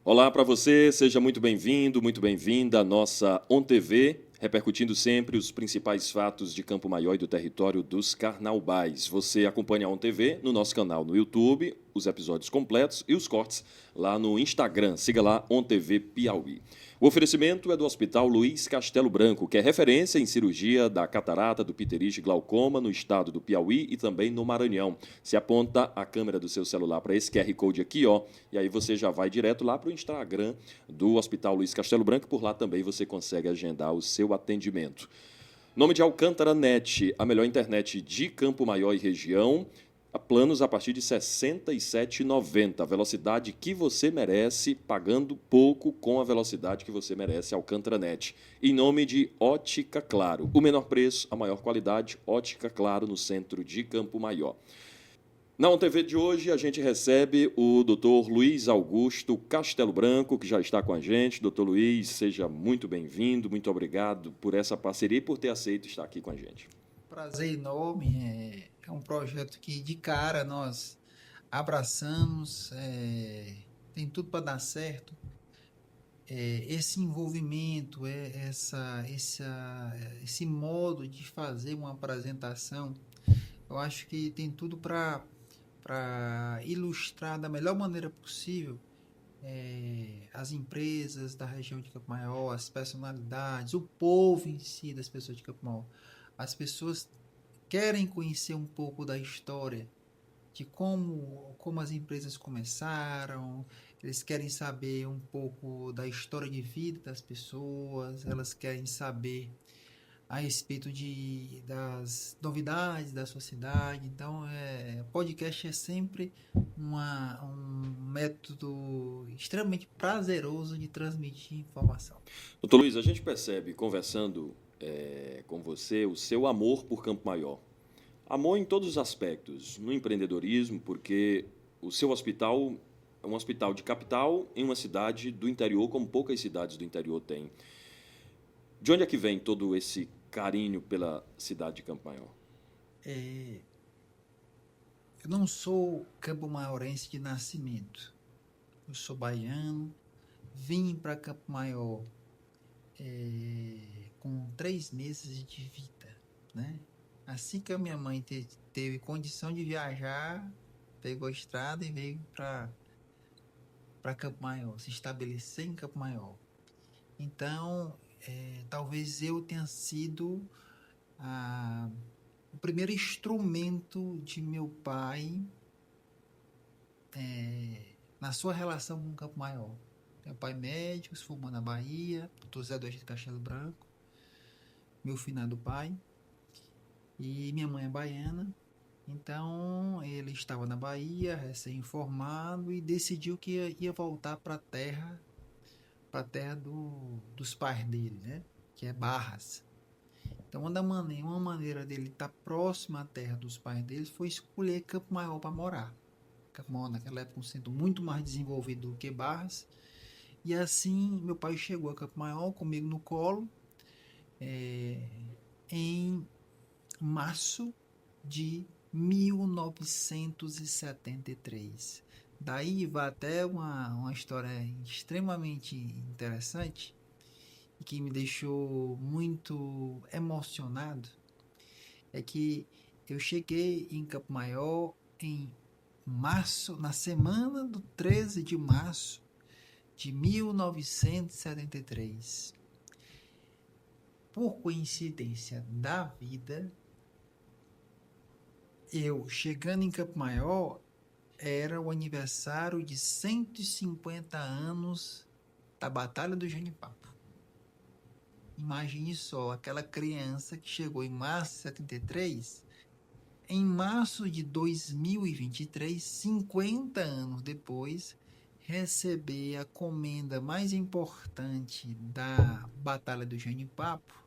Olá para você, seja muito bem-vindo, muito bem-vinda à nossa On TV, repercutindo sempre os principais fatos de Campo Maior e do território dos Carnaubais. Você acompanha a On TV no nosso canal no YouTube, os episódios completos e os cortes lá no Instagram. Siga lá, On TV Piauí. O oferecimento é do Hospital Luiz Castelo Branco, que é referência em cirurgia da catarata, do pterite e glaucoma no estado do Piauí e também no Maranhão. Se aponta a câmera do seu celular para esse QR Code aqui, ó, e aí você já vai direto lá para o Instagram do Hospital Luiz Castelo Branco, por lá também você consegue agendar o seu atendimento. Nome de Alcântara Net, a melhor internet de Campo Maior e região. A planos a partir de R$ 67,90. A velocidade que você merece, pagando pouco com a velocidade que você merece, Alcântara Net. Em nome de Ótica Claro. O menor preço, a maior qualidade, Ótica Claro, no centro de Campo Maior. Na ONTV de hoje, a gente recebe o Dr. Luiz Augusto Castelo Branco, que já está com a gente. Dr. Luiz, seja muito bem-vindo, muito obrigado por essa parceria e por ter aceito estar aqui com a gente. Prazer enorme. É um projeto que de cara nós abraçamos, tem tudo para dar certo. Esse envolvimento, esse modo de fazer uma apresentação, eu acho que tem tudo para ilustrar da melhor maneira possível as empresas da região de Campo Maior, as personalidades, o povo em si das pessoas de Campo Maior. As pessoas querem conhecer um pouco da história, de como as empresas começaram, eles querem saber um pouco da história de vida das pessoas, elas querem saber a respeito das novidades da sua cidade. Então, podcast é sempre um método extremamente prazeroso de transmitir informação. Doutor Luiz, a gente percebe, conversando com você, o seu amor por Campo Maior. Amor em todos os aspectos, no empreendedorismo, porque o seu hospital é um hospital de capital em uma cidade do interior, como poucas cidades do interior têm. De onde é que vem todo esse carinho pela cidade de Campo Maior? É, eu não sou campo-maiorense de nascimento, eu sou baiano, vim para Campo Maior com 3 meses de vida, né? Assim que a minha mãe teve condição de viajar, pegou a estrada e veio para Campo Maior, se estabelecer em Campo Maior. Então, talvez eu tenha sido o primeiro instrumento de meu pai na sua relação com Campo Maior. Meu pai médico, se formou na Bahia, Dr. Zé do Egito Castelo Branco, meu finado pai, e minha mãe é baiana. Então ele estava na Bahia, recém-formado, e decidiu que ia voltar para a terra dos pais dele, né? Que é Barras. Então uma maneira dele estar próximo à terra dos pais dele foi escolher Campo Maior para morar. Campo Maior naquela época um centro muito mais desenvolvido do que Barras. E assim meu pai chegou a Campo Maior comigo no colo em março de 1973. Daí vai até uma história extremamente interessante e que me deixou muito emocionado. É que eu cheguei em Campo Maior em março, na semana do 13 de março de 1973. Por coincidência da vida, eu chegando em Campo Maior, era o aniversário de 150 anos da Batalha do Genipapo. Imagine só, aquela criança que chegou em março de 73, em março de 2023, 50 anos depois, receber a comenda mais importante da Batalha do Genipapo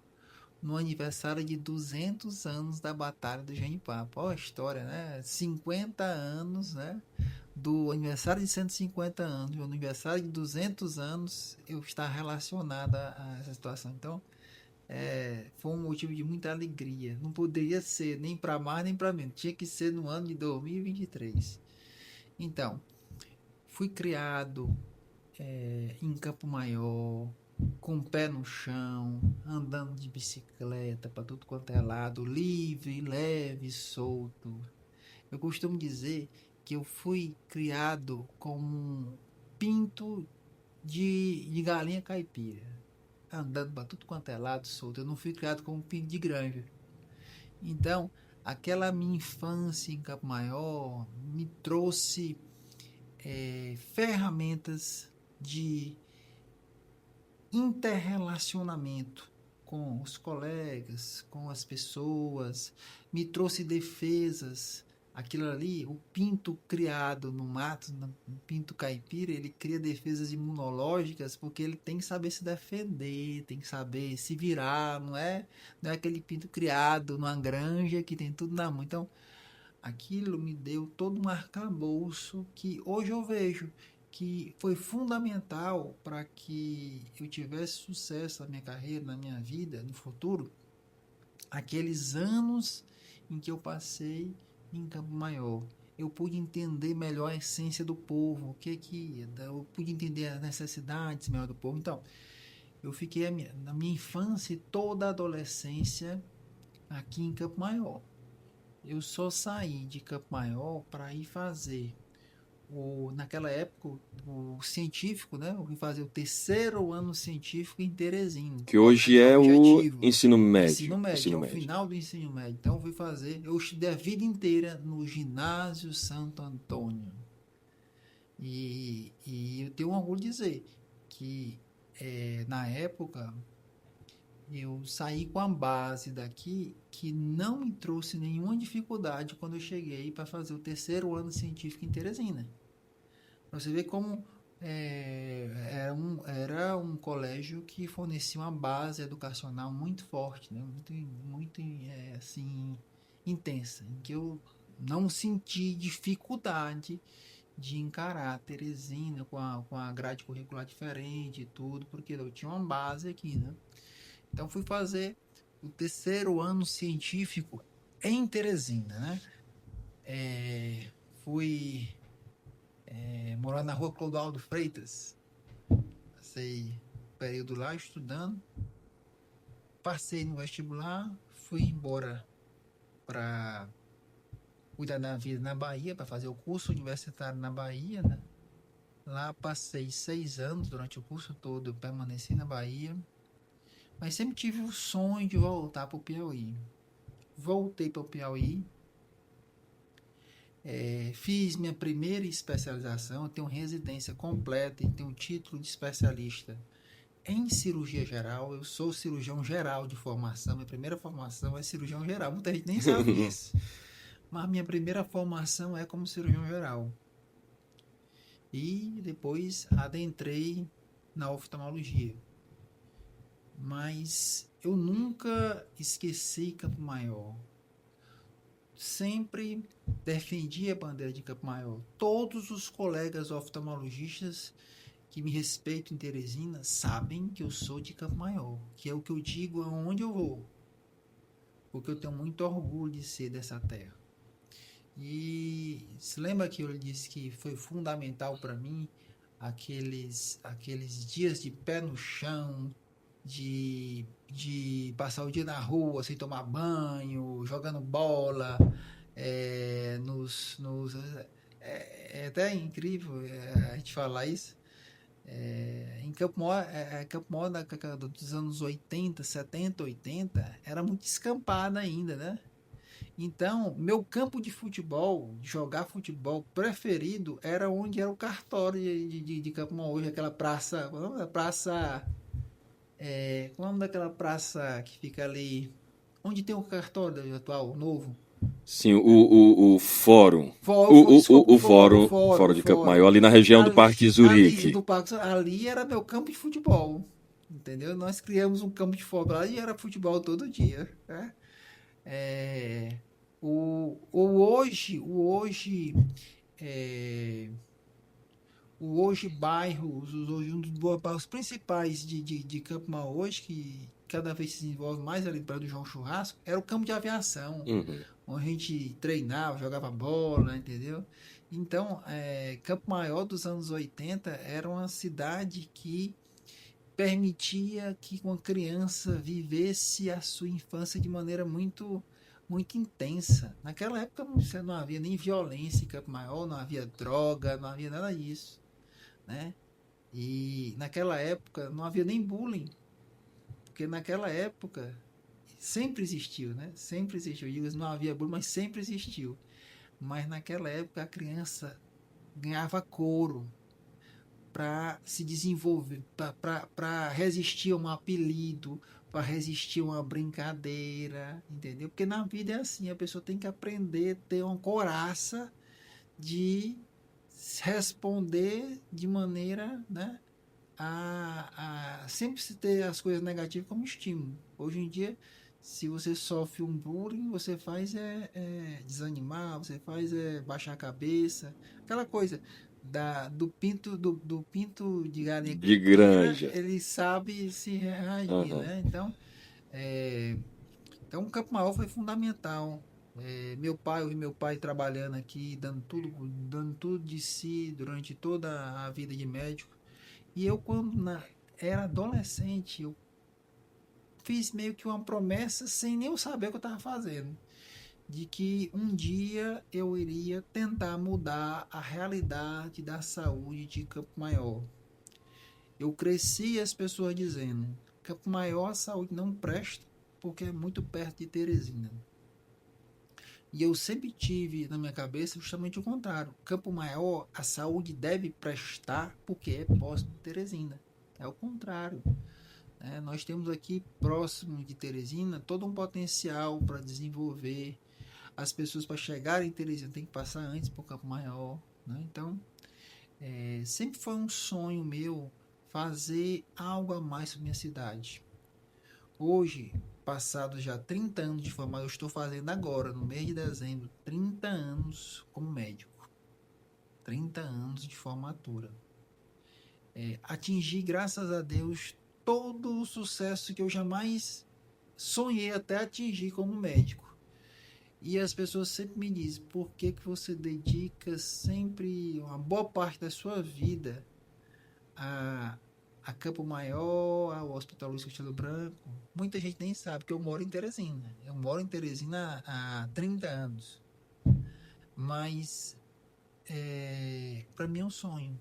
no aniversário de 200 anos da Batalha do Genipapo. Olha a história, né? 50 anos, né? Do aniversário de 150 anos e o aniversário de 200 anos, eu estar relacionada a essa situação. Então, foi um motivo de muita alegria. Não poderia ser nem para mais nem para menos. Tinha que ser no ano de 2023. Então, fui criado em Campo Maior, com o pé no chão, andando de bicicleta para tudo quanto é lado, livre, leve, solto. Eu costumo dizer que eu fui criado como um pinto de galinha caipira, andando para tudo quanto é lado, solto. Eu não fui criado como um pinto de granja. Então, aquela minha infância em Campo Maior me trouxe ferramentas de interrelacionamento com os colegas, com as pessoas, me trouxe defesas. Aquilo ali, o pinto criado no mato, o pinto caipira, ele cria defesas imunológicas porque ele tem que saber se defender, tem que saber se virar, não é aquele pinto criado numa granja que tem tudo na mão. Então, aquilo me deu todo um arcabouço que hoje eu vejo que foi fundamental para que eu tivesse sucesso na minha carreira, na minha vida, no futuro. Aqueles anos em que eu passei em Campo Maior, eu pude entender melhor a essência do povo, eu pude entender as necessidades melhor do povo. Então, eu fiquei na minha infância e toda a adolescência aqui em Campo Maior. Eu só saí de Campo Maior para ir fazer naquela época o científico, né? Eu fui fazer o terceiro ano científico em Teresina. Que hoje é o Objetivo. ensino médio. Ensino médio, ao final do ensino médio. Então eu estudei a vida inteira no ginásio Santo Antônio. E eu tenho orgulho de dizer que na época eu saí com a base daqui que não me trouxe nenhuma dificuldade quando eu cheguei para fazer o terceiro ano científico em Teresina. Pra você ver como era um colégio que fornecia uma base educacional muito forte, né? Muito assim, intensa, em que eu não senti dificuldade de encarar Teresina com a grade curricular diferente e tudo, porque eu tinha uma base aqui, né? Então fui fazer o terceiro ano científico em Teresina, né? Fui morar na rua Clodoaldo Freitas. Passei um período lá estudando. Passei no vestibular. Fui embora para cuidar da vida na Bahia, para fazer o curso universitário na Bahia, né? Lá passei 6 anos, durante o curso todo eu permaneci na Bahia. Mas sempre tive o sonho de voltar para o Piauí. Voltei para o Piauí. Fiz minha primeira especialização. Eu tenho residência completa e tenho título de especialista em cirurgia geral. Eu sou cirurgião geral de formação. Minha primeira formação é cirurgião geral. Muita gente nem sabe isso. Mas minha primeira formação é como cirurgião geral. E depois adentrei na oftalmologia. Mas eu nunca esqueci Campo Maior. Sempre defendi a bandeira de Campo Maior. Todos os colegas oftalmologistas que me respeitam em Teresina sabem que eu sou de Campo Maior, que é o que eu digo aonde eu vou, porque eu tenho muito orgulho de ser dessa terra. E se lembra que eu disse que foi fundamental para mim aqueles dias de pé no chão, de passar o dia na rua sem tomar banho, jogando bola, é até incrível a gente falar isso. Em Campo Maior dos anos 80, 70, 80, era muito descampado ainda, né? Então, meu campo de futebol, jogar futebol preferido, era onde era o cartório de Campo Maior, hoje, aquela praça, qual é o nome da praça? Qual é o nome daquela praça que fica ali, onde tem o cartório atual, novo? Sim, o fórum. O fórum de Campo Maior, ali na região do Parque Zurique. Ali era meu campo de futebol, entendeu? Nós criamos um campo de futebol lá e era futebol todo dia, né? Hoje bairros, um dos bairros principais de Campo Maior hoje, que cada vez se desenvolve mais ali para do João Churrasco, era o campo de aviação, onde a gente treinava, jogava bola, entendeu? Então, Campo Maior dos anos 80 era uma cidade que permitia que uma criança vivesse a sua infância de maneira muito intensa. Naquela época não havia nem violência em Campo Maior, não havia droga, não havia nada disso, né? E naquela época não havia nem bullying, porque naquela época sempre existiu, né? Sempre existiu. Eu digo, não havia bullying, mas sempre existiu. Mas naquela época a criança ganhava couro para se desenvolver, para resistir a um apelido, para resistir a uma brincadeira, entendeu? Porque na vida é assim, a pessoa tem que aprender a ter uma coraça de responder de maneira, né, a sempre se ter as coisas negativas como estímulo. Hoje em dia, se você sofre um bullying, você faz desanimar, você faz baixar a cabeça, aquela coisa do pinto de galinha De caipira, granja. ele sabe se reagir, Aham. né? É, então o Campo Maior foi fundamental. Eu vi meu pai trabalhando aqui, dando tudo de si durante toda a vida de médico. E eu, era adolescente, eu fiz meio que uma promessa sem nem eu saber o que eu estava fazendo, de que um dia eu iria tentar mudar a realidade da saúde de Campo Maior. Eu cresci as pessoas dizendo: Campo Maior a saúde não presta porque é muito perto de Teresina. E eu sempre tive na minha cabeça justamente o contrário. Campo Maior, a saúde deve prestar porque é próximo de Teresina. É o contrário. Nós temos aqui próximo de Teresina todo um potencial para desenvolver. As pessoas para chegarem em Teresina têm que passar antes por Campo Maior. Né? Então, sempre foi um sonho meu fazer algo a mais para minha cidade. Hoje, passados já 30 anos de formação, eu estou fazendo agora, no mês de dezembro, 30 anos como médico. 30 anos de formatura. Atingi, graças a Deus, todo o sucesso que eu jamais sonhei até atingir como médico. E as pessoas sempre me dizem: por que você dedica sempre uma boa parte da sua vida a Campo Maior, ao Hospital Luiz Castelo Branco? Muita gente nem sabe que eu moro em Teresina. Eu moro em Teresina há 30 anos. Mas para mim é um sonho.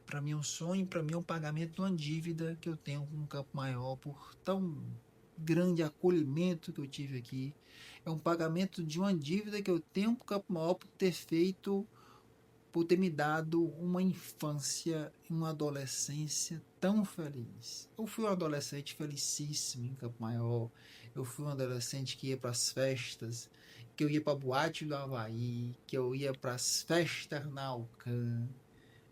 Para mim é um sonho, para mim é um pagamento de uma dívida que eu tenho com o Campo Maior por tão grande acolhimento que eu tive aqui. É um pagamento de uma dívida que eu tenho com o Campo Maior por ter me dado uma infância e uma adolescência tão feliz. Eu fui um adolescente felicíssimo em Campo Maior. Eu fui um adolescente que ia para as festas, que eu ia para a boate do Havaí, que eu ia para as festas na Alcan,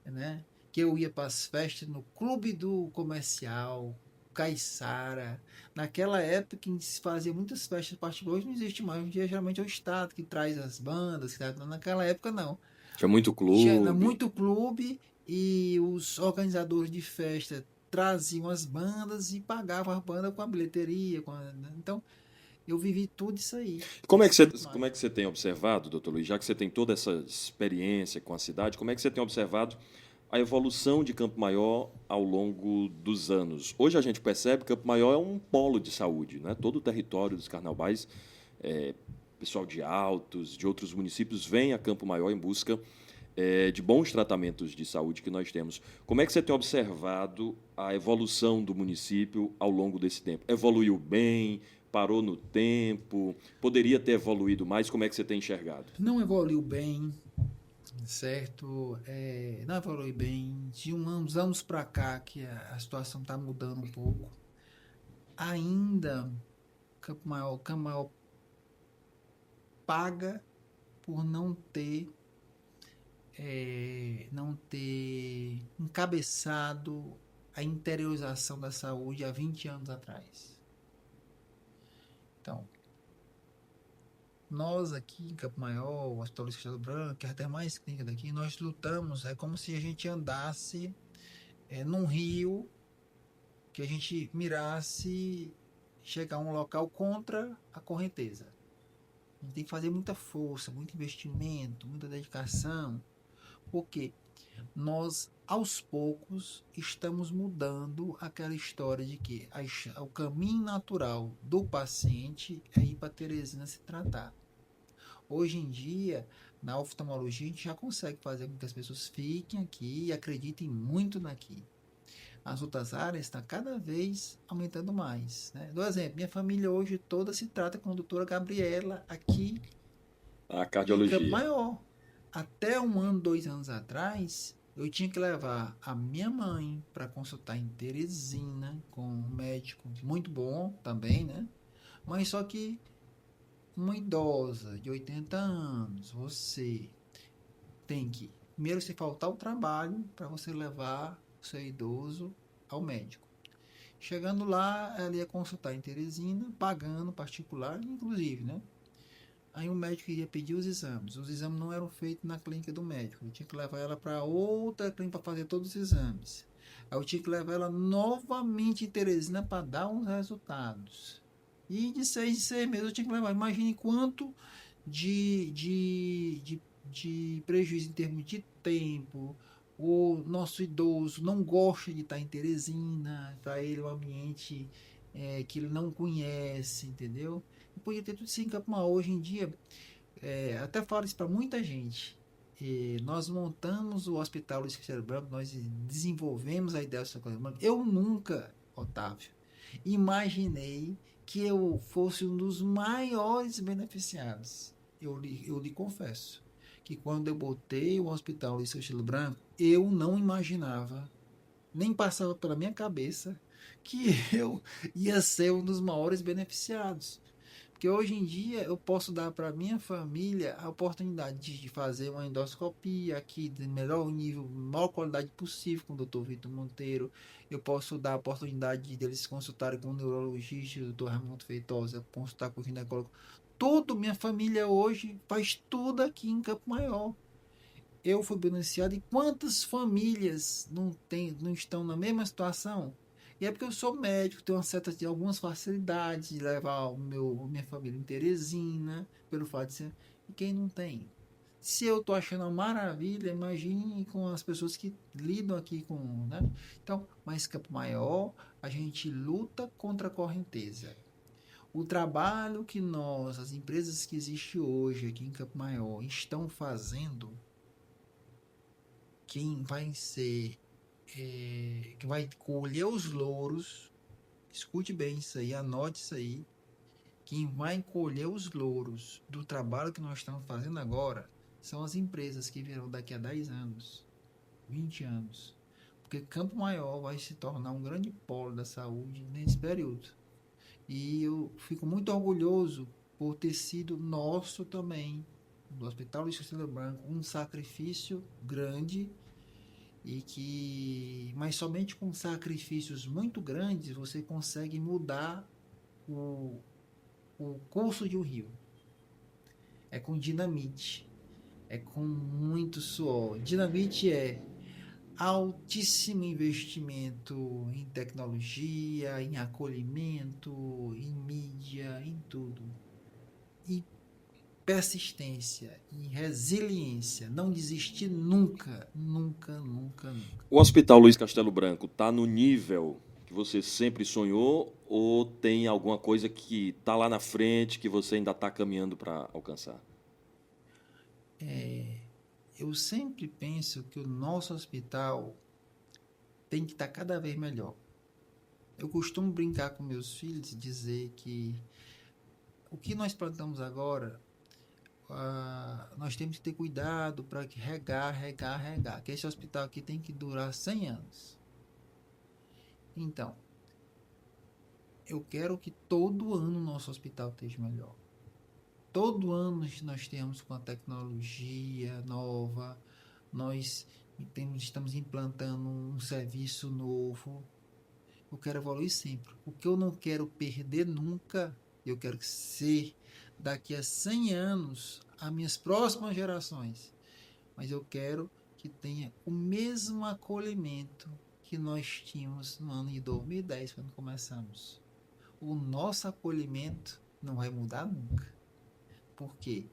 né? Que eu ia para as festas no Clube do Comercial, Caiçara. Naquela época que se fazia muitas festas particulares, não existe mais. Hoje em dia geralmente é o Estado que traz as bandas. Naquela época não. Tinha muito Tinha clube. muito clube e os organizadores de festa traziam as bandas e pagavam as bandas com a bilheteria. Então, eu vivi tudo isso aí. Como é que você tem observado, doutor Luiz, já que você tem toda essa experiência com a cidade, como é que você tem observado a evolução de Campo Maior ao longo dos anos? Hoje a gente percebe que Campo Maior é um polo de saúde, né? Todo o território dos Carnaubais, pessoal de Altos, de outros municípios, vem a Campo Maior em busca de bons tratamentos de saúde que nós temos. Como é que você tem observado a evolução do município ao longo desse tempo? Evoluiu bem? Parou no tempo? Poderia ter evoluído mais? Como é que você tem enxergado? Não evoluiu bem, certo? Não evoluiu bem. De uns anos para cá que a situação está mudando um pouco. Ainda Campo Maior paga por não ter encabeçado a interiorização da saúde há 20 anos atrás. Então, nós aqui em Campo Maior, o Hospital Luiz Castelo Branco, que é até mais clínica daqui, nós lutamos, é como se a gente andasse num rio, que a gente mirasse chegar a um local contra a correnteza. A gente tem que fazer muita força, muito investimento, muita dedicação, Porque nós, aos poucos, estamos mudando aquela história de que o caminho natural do paciente é ir para Teresina se tratar. Hoje em dia, na oftalmologia, a gente já consegue fazer com que as pessoas fiquem aqui e acreditem muito naqui. As outras áreas estão cada vez aumentando mais. Né? Do exemplo, minha família hoje toda se trata com a doutora Gabriela aqui A em Campo cardiologia. Maior. Até 1 ano, 2 anos atrás, eu tinha que levar a minha mãe para consultar em Teresina com um médico muito bom também, né? Mas só que uma idosa de 80 anos, você tem que primeiro se faltar o trabalho para você levar o seu idoso ao médico. Chegando lá, ela ia consultar em Teresina, pagando particular, inclusive, né? Aí o médico ia pedir os exames. Os exames não eram feitos na clínica do médico. Eu tinha que levar ela para outra clínica para fazer todos os exames. Aí eu tinha que levar ela novamente em Teresina para dar uns resultados. E de 6 em 6 meses eu tinha que levar. Imagine quanto de prejuízo em termos de tempo. O nosso idoso não gosta de estar em Teresina, para ele é um ambiente que ele não conhece, entendeu? E podia ter tudo isso em Campo Maior. Hoje em dia, até falo isso para muita gente. Nós montamos o Hospital Luiz Cristóvão Branco, nós desenvolvemos a ideia do Hospital Luiz Branco. Eu nunca, Otávio, imaginei que eu fosse um dos maiores beneficiados. Eu lhe confesso que quando eu botei o Hospital Luiz Castelo Branco, eu não imaginava, nem passava pela minha cabeça, que eu ia ser um dos maiores beneficiados. Porque hoje em dia eu posso dar para minha família a oportunidade de fazer uma endoscopia aqui de melhor nível, maior qualidade possível com o Dr. Vitor Monteiro. Eu posso dar a oportunidade deles consultarem com o neurologista, o Dr. Raimundo Feitosa, consultar com o ginecólogo. Tudo, minha família hoje faz tudo aqui em Campo Maior. Eu fui beneficiado e quantas famílias não estão na mesma situação? E é porque eu sou médico, tenho algumas facilidades de levar minha família em Teresina, pelo fato de ser. E quem não tem? Se eu estou achando uma maravilha, imagine com as pessoas que lidam aqui com. Né? Então, mais Campo Maior, a gente luta contra a correnteza. O trabalho que nós, as empresas que existem hoje aqui em Campo Maior, estão fazendo, quem vai ser, que vai colher os louros, escute bem isso aí, anote isso aí, quem vai colher os louros do trabalho que nós estamos fazendo agora são as empresas que virão daqui a 10 anos, 20 anos. Porque Campo Maior vai se tornar um grande polo da saúde nesse período. E eu fico muito orgulhoso por ter sido nosso também, do Hospital Luiz Castelo Branco, um sacrifício grande mas somente com sacrifícios muito grandes você consegue mudar o, o curso de um rio. É com dinamite, é com muito suor. Dinamite é altíssimo investimento em tecnologia, em acolhimento, em mídia, em tudo. E persistência e resiliência. Não desistir nunca, nunca, nunca, nunca. O Hospital Luiz Castelo Branco está no nível que você sempre sonhou ou tem alguma coisa que está lá na frente que você ainda está caminhando para alcançar? Eu sempre penso que o nosso hospital tem que estar cada vez melhor. Eu costumo brincar com meus filhos e dizer que o que nós plantamos agora, nós temos que ter cuidado para regar, que esse hospital aqui tem que durar 100 anos. Então, eu quero que todo ano o nosso hospital esteja melhor. Todo ano nós temos com a tecnologia nova, nós estamos implantando um serviço novo. Eu quero evoluir sempre. O que eu não quero perder nunca, eu quero ser daqui a 100 anos as minhas próximas gerações. Mas eu quero que tenha o mesmo acolhimento que nós tínhamos no ano de 2010, quando começamos. O nosso acolhimento não vai mudar nunca. Por quê?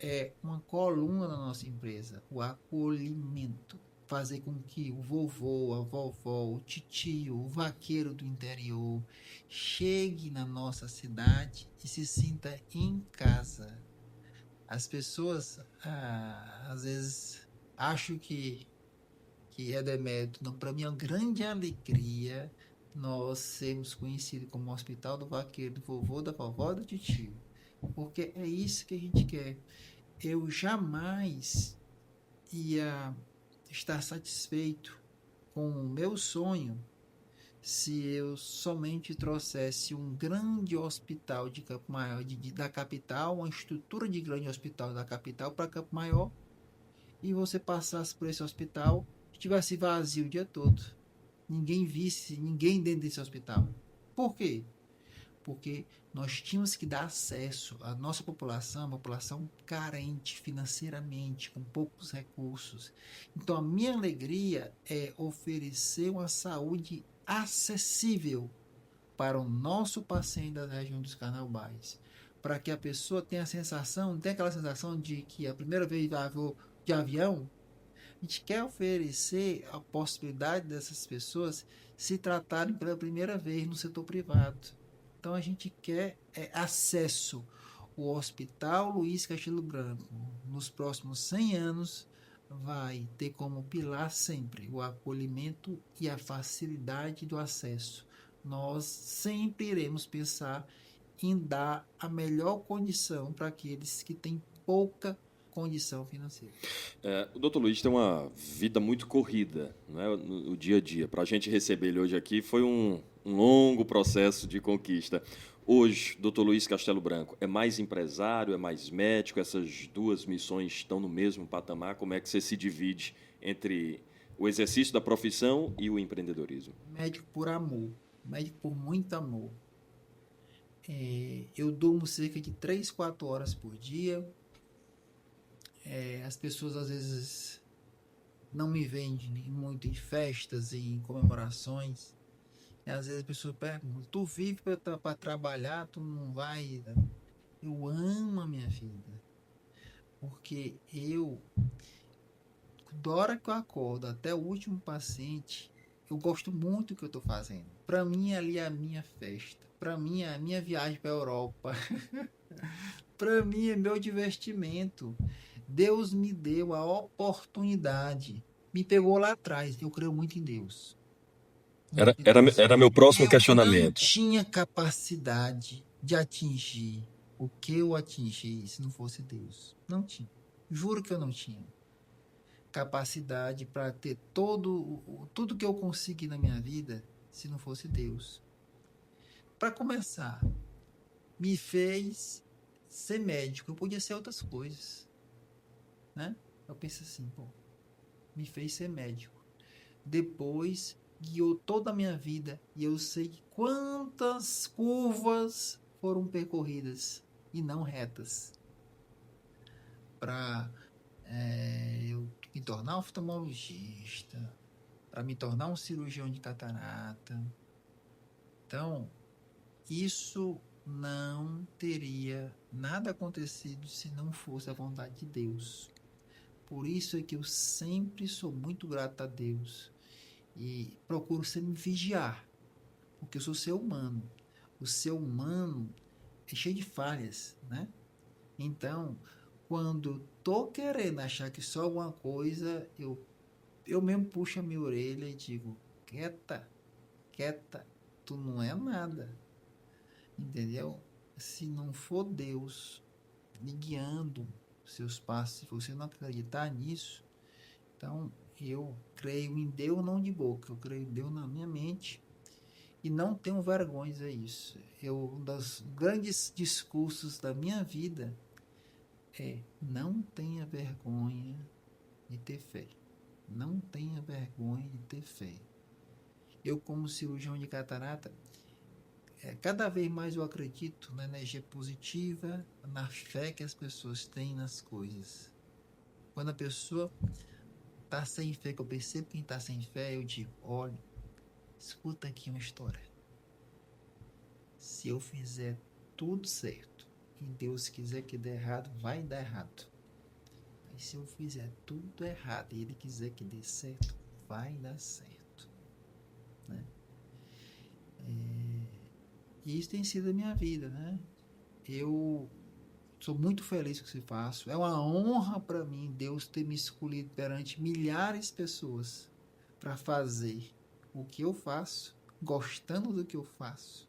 é uma coluna da nossa empresa, o acolhimento. Fazer com que o vovô, a vovó, o titio, o vaqueiro do interior chegue na nossa cidade e se sinta em casa. As pessoas, às vezes, acham que é demérito. Não, para mim é uma grande alegria nós sermos conhecidos como Hospital do Vaqueiro, do vovô, da vovó, do titio. Porque é isso que a gente quer. Eu jamais ia estar satisfeito com o meu sonho se eu somente trouxesse um grande hospital de Campo Maior, da capital, uma estrutura de grande hospital da capital para Campo Maior, e você passasse por esse hospital, estivesse vazio o dia todo. Ninguém visse ninguém dentro desse hospital. Por quê? Porque nós tínhamos que dar acesso à nossa população, uma população carente financeiramente, com poucos recursos. Então, a minha alegria é oferecer uma saúde acessível para o nosso paciente da região dos Carnaubais, para que a pessoa tenha a sensação, não tenha aquela sensação de que a primeira vez vou de avião. A gente quer oferecer a possibilidade dessas pessoas se tratarem pela primeira vez no setor privado. Então a gente quer acesso. O Hospital Luiz Castelo Branco, nos próximos 100 anos, vai ter como pilar sempre o acolhimento e a facilidade do acesso. Nós sempre iremos pensar em dar a melhor condição para aqueles que têm pouca condição financeira. O Dr. Luiz tem uma vida muito corrida, né, no dia a dia. Para a gente receber ele hoje aqui foi um longo processo de conquista. Hoje, Dr. Luiz Castelo Branco é mais empresário, é mais médico? Essas duas missões estão no mesmo patamar? Como é que você se divide entre o exercício da profissão e o empreendedorismo? Médico por amor, médico por muito amor. Eu durmo cerca de 3, 4 horas por dia. As pessoas às vezes não me veem muito em festas e em comemorações. E às vezes a pessoa pergunta: tu vive para trabalhar, tu não vai? Eu amo a minha vida, porque da hora que eu acordo até o último paciente, eu gosto muito do que eu estou fazendo. Para mim ali é a minha festa, para mim é a minha viagem para a Europa, para mim é meu divertimento. Deus me deu a oportunidade, me pegou lá atrás. Eu creio muito em Deus. Era meu próximo Eu não questionamento. tinha capacidade de atingir o que eu atingi se não fosse Deus. Não tinha. Juro que eu não tinha capacidade para ter tudo que eu consegui na minha vida se não fosse Deus. Para começar, me fez ser médico. Eu podia ser outras coisas, né? Eu penso assim, pô, me fez ser médico. Depois guiou toda a minha vida e eu sei quantas curvas foram percorridas e não retas para eu me tornar um oftalmologista, para me tornar um cirurgião de catarata. Então, isso não teria nada acontecido se não fosse a vontade de Deus. Por isso é que eu sempre sou muito grato a Deus e procuro sempre me vigiar, porque eu sou ser humano. O ser humano é cheio de falhas, né? Então, quando tô querendo achar que só alguma coisa, eu mesmo puxo a minha orelha e digo: quieta, tu não é nada, entendeu? Se não for Deus me guiando seus passos, se você não acreditar nisso, então eu creio em Deus não de boca, eu creio em Deus na minha mente e não tenho vergonha a isso. Um dos grandes discursos da minha vida é: não tenha vergonha de ter fé. Não tenha vergonha de ter fé. Eu, como cirurgião de catarata, cada vez mais eu acredito na energia positiva, na fé que as pessoas têm nas coisas. Quando a pessoa está sem fé, que eu percebo quem está sem fé, eu digo: olha, escuta aqui uma história. Se eu fizer tudo certo e Deus quiser que dê errado, vai dar errado. Mas se eu fizer tudo errado e ele quiser que dê certo, vai dar certo, né? E isso tem sido a minha vida, né? Eu sou muito feliz com o que faço. É uma honra para mim Deus ter me escolhido perante milhares de pessoas para fazer o que eu faço, gostando do que eu faço,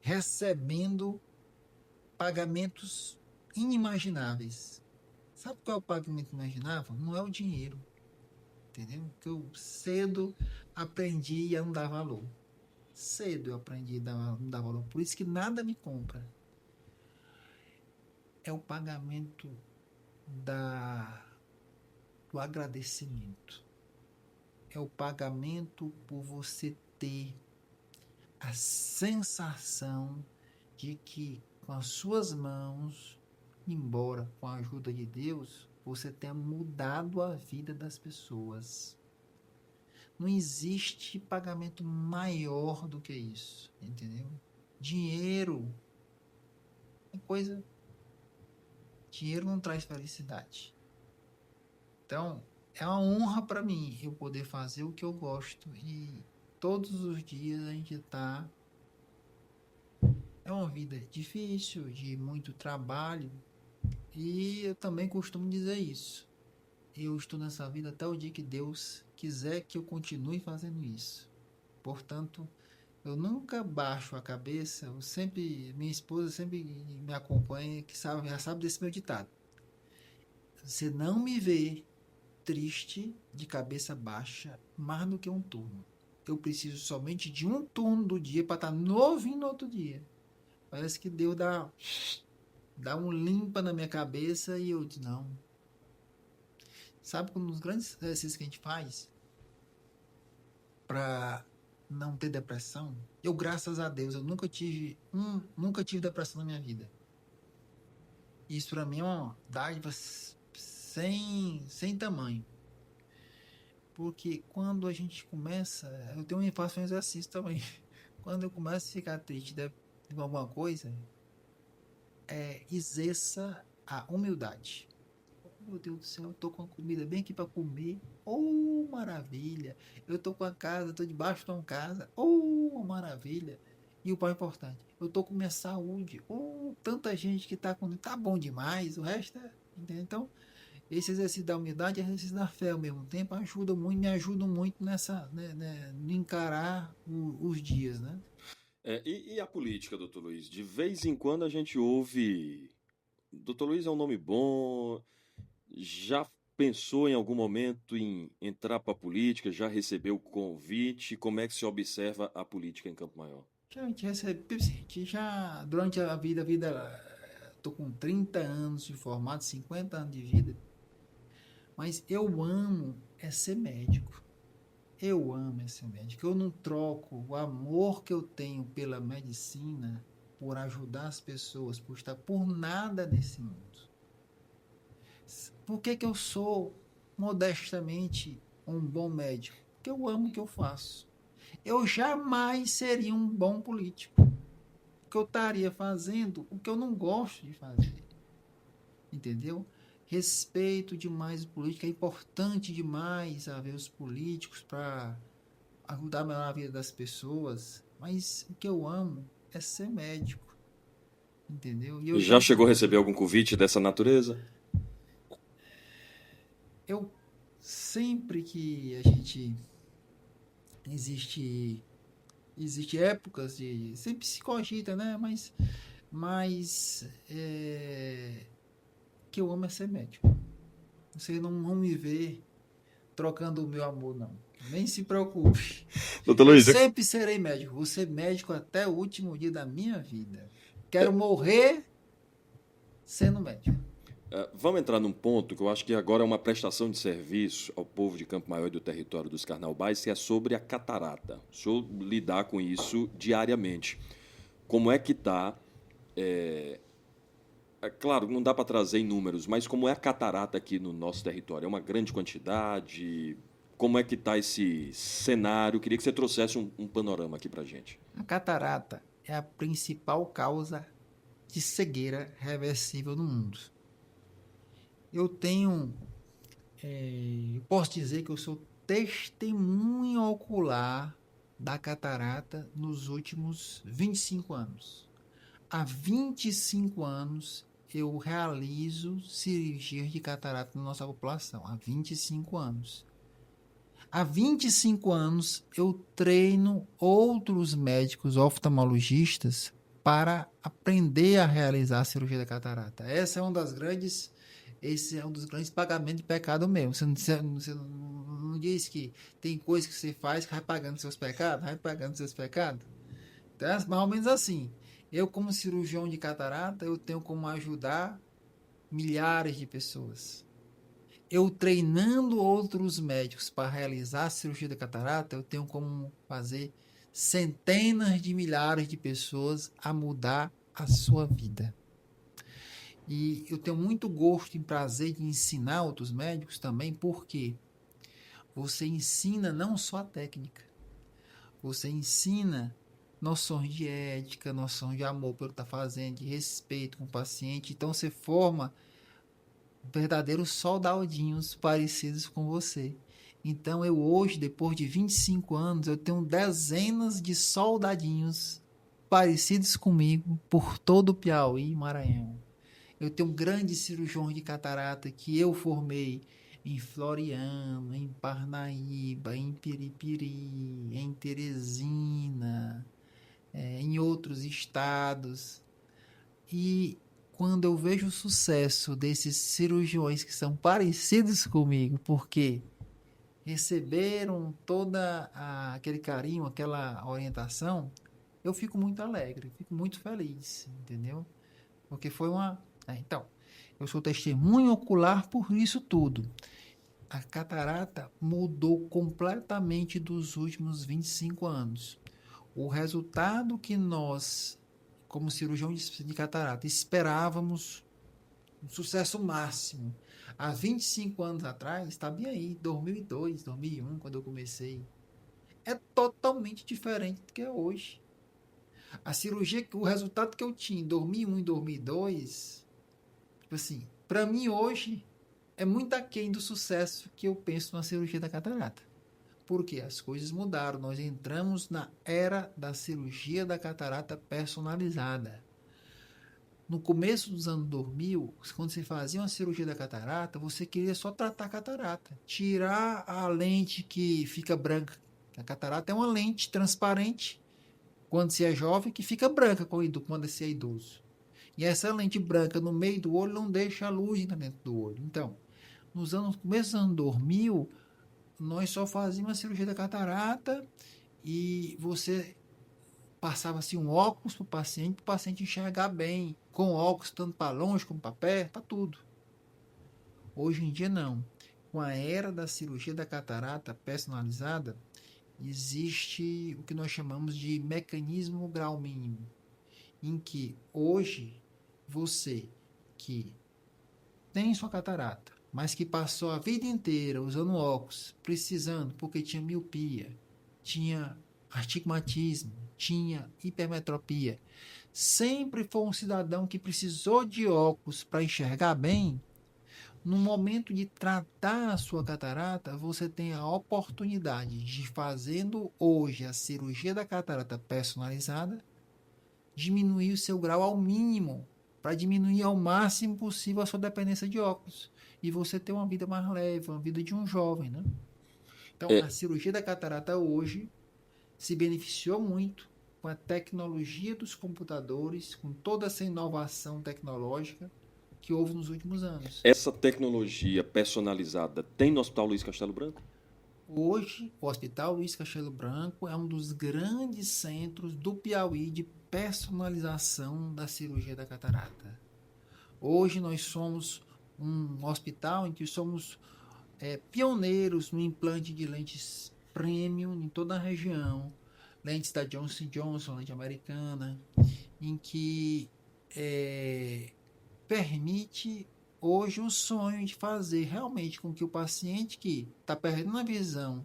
recebendo pagamentos inimagináveis. Sabe qual é o pagamento imaginável? Não é o dinheiro, entendeu? Que eu cedo aprendi a não dar valor. Cedo eu aprendi a não dar valor. Por isso que nada me compra. É o pagamento da, do agradecimento. É o pagamento por você ter a sensação de que com as suas mãos, embora com a ajuda de Deus, você tenha mudado a vida das pessoas. Não existe pagamento maior do que isso, entendeu? Dinheiro é coisa. Dinheiro não traz felicidade. Então, é uma honra para mim eu poder fazer o que eu gosto e todos os dias a gente tá. É uma vida difícil, de muito trabalho, e eu também costumo dizer isso. Eu estou nessa vida até o dia que Deus quiser que eu continue fazendo isso. Portanto, eu nunca baixo a cabeça. Minha esposa sempre me acompanha, que sabe, já sabe desse meu ditado. Você não me vê triste, de cabeça baixa, mais do que um turno. Eu preciso somente de um turno do dia para estar novinho no outro dia. Parece que Deus dá um limpa na minha cabeça e eu digo, não. Sabe como os grandes exercícios que a gente faz para não ter depressão? Eu, graças a Deus, eu nunca tive depressão na minha vida. Isso para mim é uma dádiva sem tamanho. Porque quando a gente começa, faço um exercício também. Quando eu começo a ficar triste de alguma coisa, exerça a humildade. Meu Deus do céu, eu tô com a comida bem aqui para comer. Oh, maravilha! Eu tô com a casa, tô debaixo de uma casa. Oh, maravilha! E o mais importante, eu tô com minha saúde. Oh, tanta gente que tá bom demais. O resto entendeu? Então, esse exercício da humildade e exercício da fé ao mesmo tempo me ajudam muito nessa, né, encarar os dias, né? E a política, doutor Luiz? De vez em quando a gente ouve. Doutor Luiz é um nome bom. Já pensou em algum momento em entrar para a política? Já recebeu o convite? Como é que se observa a política em Campo Maior? Já a gente recebe, a gente já durante a vida, tô com 30 anos de formado, 50 anos de vida, mas eu amo ser médico. Eu amo ser médico. Eu não troco o amor que eu tenho pela medicina, por ajudar as pessoas, por estar por nada nesse mundo. Por que eu sou modestamente um bom médico? Porque eu amo o que eu faço. Eu jamais seria um bom político. Porque eu estaria fazendo o que eu não gosto de fazer. Entendeu? Respeito demais a política. É importante demais haver os políticos para ajudar a melhorar a vida das pessoas. Mas o que eu amo é ser médico. Entendeu? E Já chegou a receber algum convite dessa natureza? Eu sempre que a gente existe épocas de sempre se cogita, né? Mas que eu amo é ser médico. Você não vão me ver trocando o meu amor, não. Nem se preocupe. Doutor Luiz, eu sempre serei médico. Vou ser médico até o último dia da minha vida. Quero morrer sendo médico. Vamos entrar num ponto que eu acho que agora é uma prestação de serviço ao povo de Campo Maior e do território dos Carnaubais, que é sobre a catarata. O senhor lidar com isso diariamente. Como é que está... claro, não dá para trazer em números, mas como é a catarata aqui no nosso território? É uma grande quantidade? Como é que está esse cenário? Queria que você trouxesse um panorama aqui para a gente. A catarata é a principal causa de cegueira reversível no mundo. eu tenho, posso dizer que eu sou testemunha ocular da catarata nos últimos 25 anos. Há 25 anos eu realizo cirurgias de catarata na nossa população. Há 25 anos. Há 25 anos eu treino outros médicos oftalmologistas para aprender a realizar a cirurgia da catarata. Esse é um dos grandes pagamentos de pecado mesmo. Você não diz que tem coisa que você faz que vai pagando seus pecados? Vai pagando seus pecados? Então, é mais ou menos assim. Eu, como cirurgião de catarata, eu tenho como ajudar milhares de pessoas. Eu treinando outros médicos para realizar a cirurgia da catarata, eu tenho como fazer centenas de milhares de pessoas a mudar a sua vida. E eu tenho muito gosto e prazer de ensinar outros médicos também, porque você ensina não só a técnica, você ensina noções de ética, noções de amor pelo que está fazendo, de respeito com o paciente. Então você forma verdadeiros soldadinhos parecidos com você. Então eu hoje, depois de 25 anos, eu tenho dezenas de soldadinhos parecidos comigo por todo o Piauí e Maranhão. Eu tenho grandes cirurgiões de catarata que eu formei em Floriano, em Parnaíba, em Piripiri, em Teresina, em outros estados. E quando eu vejo o sucesso desses cirurgiões que são parecidos comigo, porque receberam aquele carinho, aquela orientação, eu fico muito alegre, fico muito feliz, entendeu? Porque foi uma... Então, eu sou testemunho ocular por isso tudo. A catarata mudou completamente dos últimos 25 anos. O resultado que nós, como cirurgião de catarata, esperávamos um sucesso máximo. Há 25 anos atrás, estava aí, 2002, 2001, quando eu comecei. É totalmente diferente do que é hoje. A cirurgia, o resultado que eu tinha em 2001 e 2002, tipo assim, para mim hoje é muito aquém do sucesso que eu penso na cirurgia da catarata. Porque as coisas mudaram. Nós entramos na era da cirurgia da catarata personalizada. No começo dos anos 2000, quando você fazia uma cirurgia da catarata, você queria só tratar a catarata. Tirar a lente que fica branca. A catarata é uma lente transparente, quando você é jovem, que fica branca quando você é idoso. E essa lente branca no meio do olho não deixa a luz dentro do olho. Então, começo dos anos 2000, nós só fazíamos a cirurgia da catarata e você passava assim um óculos para o paciente enxergar bem, com óculos tanto para longe como para perto, para tudo. Hoje em dia não. Com a era da cirurgia da catarata personalizada, existe o que nós chamamos de mecanismo grau mínimo, em que hoje você que tem sua catarata, mas que passou a vida inteira usando óculos, precisando, porque tinha miopia, tinha astigmatismo, tinha hipermetropia, sempre foi um cidadão que precisou de óculos para enxergar bem. No momento de tratar a sua catarata, você tem a oportunidade de, fazendo hoje a cirurgia da catarata personalizada, diminuir o seu grau ao mínimo, para diminuir ao máximo possível a sua dependência de óculos. E você ter uma vida mais leve, uma vida de um jovem, né? Então, a cirurgia da catarata hoje se beneficiou muito com a tecnologia dos computadores, com toda essa inovação tecnológica que houve nos últimos anos. Essa tecnologia personalizada tem no Hospital Luiz Castelo Branco? Hoje, o Hospital Luiz Castelo Branco é um dos grandes centros do Piauí de personalização da cirurgia da catarata. Hoje nós somos um hospital em que somos pioneiros no implante de lentes premium em toda a região, lentes da Johnson & Johnson, lente americana, em que permite hoje o sonho de fazer realmente com que o paciente que está perdendo a visão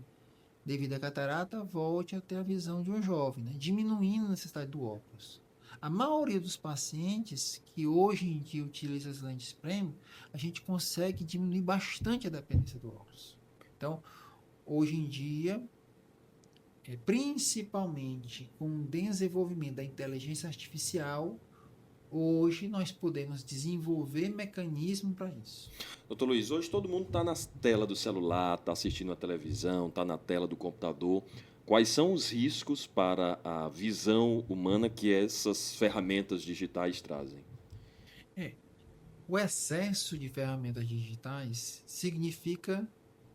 devido à catarata volte a ter a visão de um jovem, né? Diminuindo a necessidade do óculos. A maioria dos pacientes que hoje em dia utilizam as lentes premium, a gente consegue diminuir bastante a dependência do óculos. Então, hoje em dia, principalmente com o desenvolvimento da inteligência artificial, hoje nós podemos desenvolver mecanismo para isso. Doutor Luiz, hoje todo mundo está na tela do celular, está assistindo a televisão, está na tela do computador. Quais são os riscos para a visão humana que essas ferramentas digitais trazem? O excesso de ferramentas digitais significa,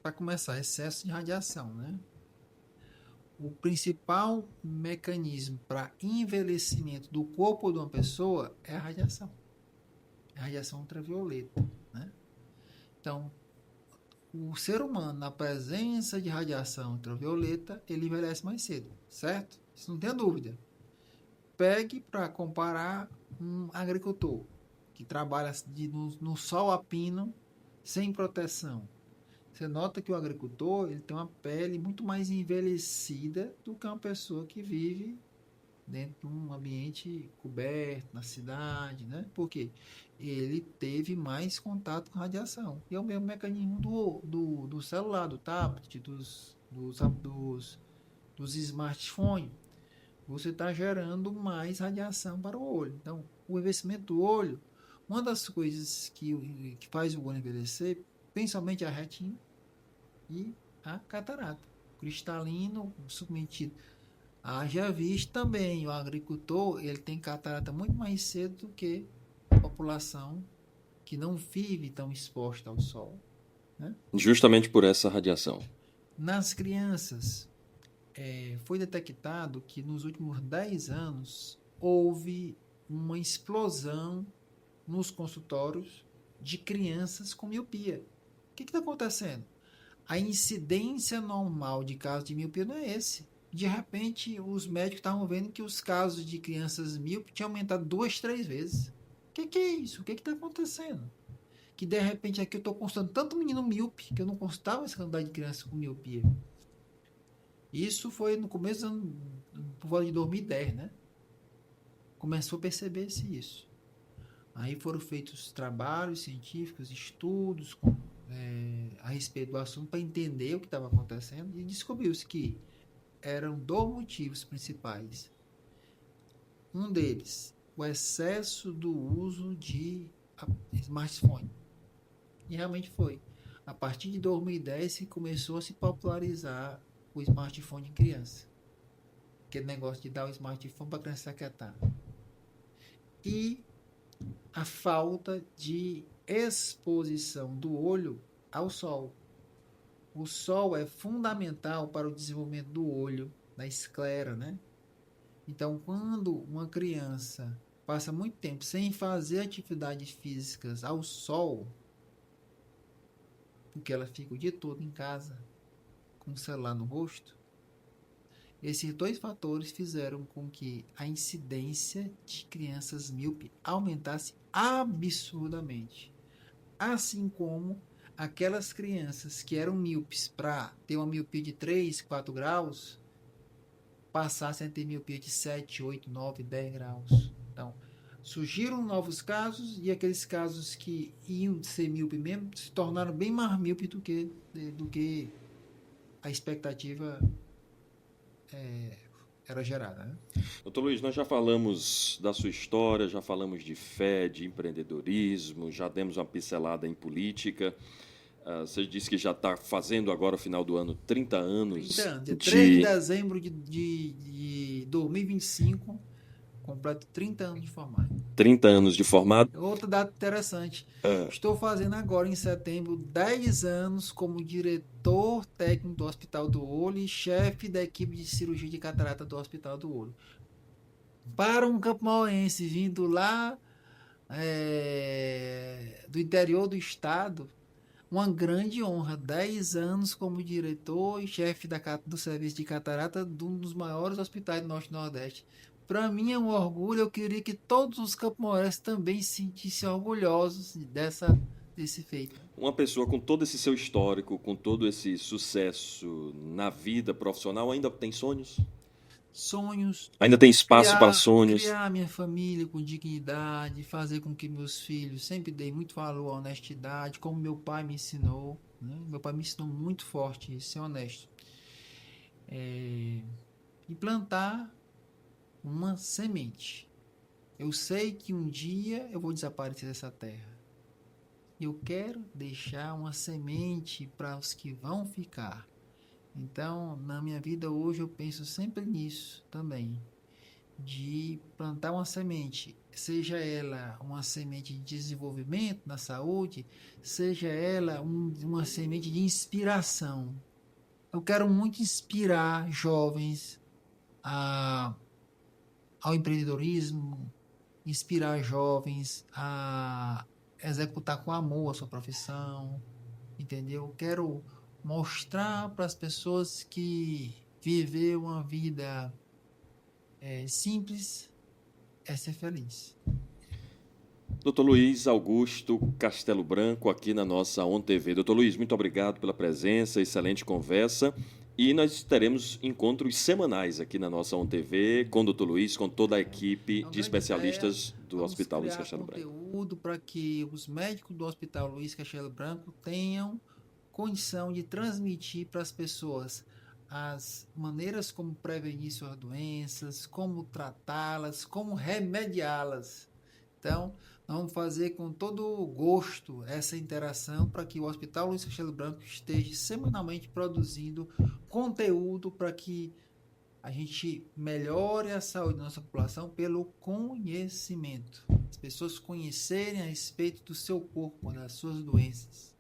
para começar, excesso de radiação, né? O principal mecanismo para envelhecimento do corpo de uma pessoa é a radiação. É a radiação ultravioleta, né? Então, o ser humano, na presença de radiação ultravioleta, ele envelhece mais cedo, certo? Isso não tem dúvida. Pegue para comparar um agricultor que trabalha no sol a pino, sem proteção. Você nota que o agricultor ele tem uma pele muito mais envelhecida do que uma pessoa que vive dentro de um ambiente coberto, na cidade, né? Porque ele teve mais contato com radiação. E é o mesmo mecanismo do celular, do tablet, dos smartphones. Você está gerando mais radiação para o olho. Então, o envelhecimento do olho, uma das coisas que faz o olho envelhecer, principalmente a retina e a catarata. Cristalino, submetido. Haja visto também, o agricultor ele tem catarata muito mais cedo do que a população que não vive tão exposta ao sol, né? Justamente por essa radiação. Nas crianças, foi detectado que nos últimos 10 anos houve uma explosão nos consultórios de crianças com miopia. O que está acontecendo? A incidência normal de casos de miopia não é esse. De repente, os médicos estavam vendo que os casos de crianças míopes tinham aumentado 2, 3 vezes. O que é isso? O que está acontecendo? Que de repente aqui eu estou consultando tanto menino míope que eu não consultava essa quantidade de crianças com miopia. Isso foi no começo do ano, por volta de 2010, né? Começou a perceber-se isso. Aí foram feitos trabalhos científicos, estudos a respeito do assunto para entender o que estava acontecendo e descobriu-se que eram 2 motivos principais. Um deles, o excesso do uso de smartphone. E realmente foi. A partir de 2010 que começou a se popularizar o smartphone em criança. Aquele negócio de dar o smartphone para a criança se aquietar. E a falta de exposição do olho ao sol. O sol é fundamental para o desenvolvimento do olho, da esclera, né? Então, quando uma criança passa muito tempo sem fazer atividades físicas ao sol, porque ela fica o dia todo em casa com o celular no rosto, esses 2 fatores fizeram com que a incidência de crianças míopes aumentasse absurdamente. Assim como aquelas crianças que eram míopes para ter uma miopia de 3, 4 graus, passassem a ter miopia de 7, 8, 9, 10 graus. Então, surgiram novos casos e aqueles casos que iam ser míope mesmo se tornaram bem mais míope do que a expectativa era gerada, né? Doutor Luiz, nós já falamos da sua história, já falamos de fé, de empreendedorismo, já demos uma pincelada em política. Você disse que já está fazendo agora, no final do ano, 30 anos. 30 anos. Dia 3 de dezembro de 2025, completo 30 anos de formado. 30 anos de formado. Outra data interessante. Estou fazendo agora, em setembro, 10 anos como diretor técnico do Hospital do Olho e chefe da equipe de cirurgia de catarata do Hospital do Olho. Para um campomaoense vindo lá do interior do estado, uma grande honra. 10 anos como diretor e chefe do serviço de catarata de um dos maiores hospitais do Norte e Nordeste. Para mim é um orgulho. Eu queria que todos os campomaoenses também se sentissem orgulhosos desse feito. Uma pessoa com todo esse seu histórico, com todo esse sucesso na vida profissional, ainda tem sonhos? sonhos, Ainda tem espaço para sonhos. criar minha família com dignidade, fazer com que meus filhos sempre deem muito valor à honestidade, como meu pai me ensinou, né? Meu pai me ensinou muito forte ser honesto. E plantar uma semente. Eu sei que um dia eu vou desaparecer dessa terra. Eu quero deixar uma semente para os que vão ficar. Então, na minha vida hoje eu penso sempre nisso também, de plantar uma semente, seja ela uma semente de desenvolvimento na saúde, seja ela uma semente de inspiração. Eu quero muito inspirar jovens ao empreendedorismo, inspirar jovens a executar com amor a sua profissão, entendeu? Quero mostrar para as pessoas que viver uma vida simples é ser feliz. Dr. Luiz Augusto Castelo Branco, aqui na nossa ON TV. Dr. Luiz, muito obrigado pela presença, excelente conversa. E nós teremos encontros semanais aqui na nossa ON TV, com o Dr. Luiz, com toda a equipe de especialistas do Hospital Luiz Castelo Branco. Conteúdo para que os médicos do Hospital Luiz Castelo Branco tenham condição de transmitir para as pessoas as maneiras como prevenir suas doenças, como tratá-las, como remediá-las. Então, vamos fazer com todo gosto essa interação para que o Hospital Luiz Castelo Branco esteja semanalmente produzindo conteúdo para que a gente melhore a saúde da nossa população pelo conhecimento. As pessoas conhecerem a respeito do seu corpo, das suas doenças.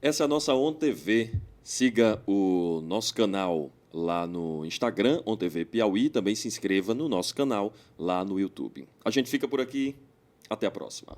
Essa é a nossa ON TV. Siga o nosso canal lá no Instagram, ON TV Piauí. Também se inscreva no nosso canal lá no YouTube. A gente fica por aqui. Até a próxima.